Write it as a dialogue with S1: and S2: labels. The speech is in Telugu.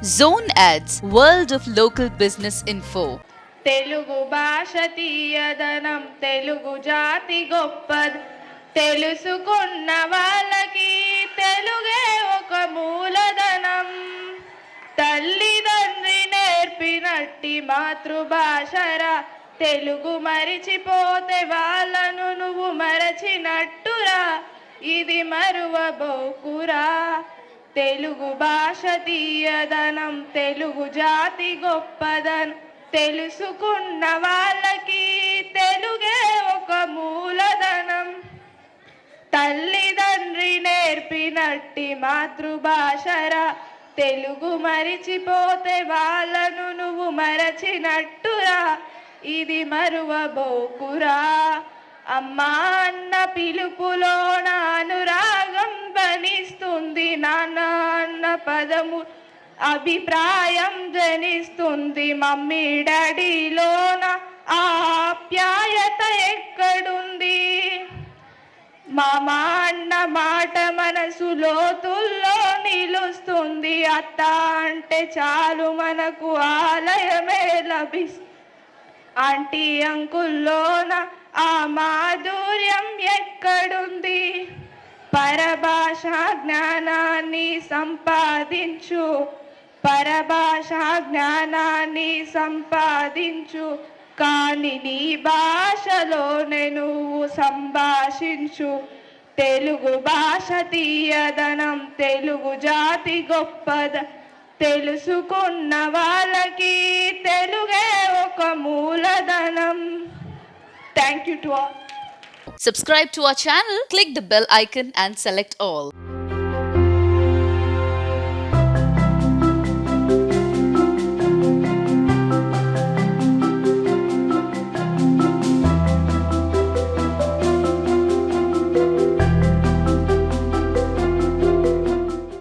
S1: Zone Ads, World of Local Business Info.
S2: Telugu భాష తీయదనం తెలుగు జాతి గొప్పది తెలుసుకున్న వాళ్ళకి తెలుగే ఒక మూలధనం తల్లిదండ్రి నేర్పినట్టి మాతృభాషరా తెలుగు మరిచిపోతే వాళ్ళను నువ్వు మరచినట్టురా ఇది మరువబోకురా తెలుగు భాష తీయదనం తెలుగు జాతి గొప్పదనం తెలుసుకున్న వాళ్ళకి తెలుగే ఒక మూలధనం తల్లిదండ్రి నేర్పినట్టి మాతృభాషరా తెలుగు మరిచిపోతే వాళ్ళను నువ్వు మరచినట్టురా ఇది మరువబోకురా అమ్మా అన్న పిలుపులోన అనురాగం బనిస్తుంది నాన్న అన్న పదము అభిప్రాయం జనిస్తుంది మమ్మీ డాడీలోన ఆప్యాయత ఎక్కడుంది మామ అన్న మాట మనసు లోతుల్లో నిలుస్తుంది అత్త అంటే చాలు మనకు ఆలయమే లభిస్తుంది ఆంటీ అంకుల్లోన ఆ మాధుర్యం ఎక్కడుంది పరభాషా జ్ఞానాన్ని సంపాదించు పరభాషా జ్ఞానాన్ని సంపాదించు కానీ నీ భాషలోనే నువ్వు సంభాషించు తెలుగు భాష తీయదనం తెలుగు జాతి గొప్పద తెలుసుకున్న వాళ్ళకి తెలుగే ఒక మూలధనం. Thank you to all.
S1: Subscribe to our channel, click the bell icon and select all.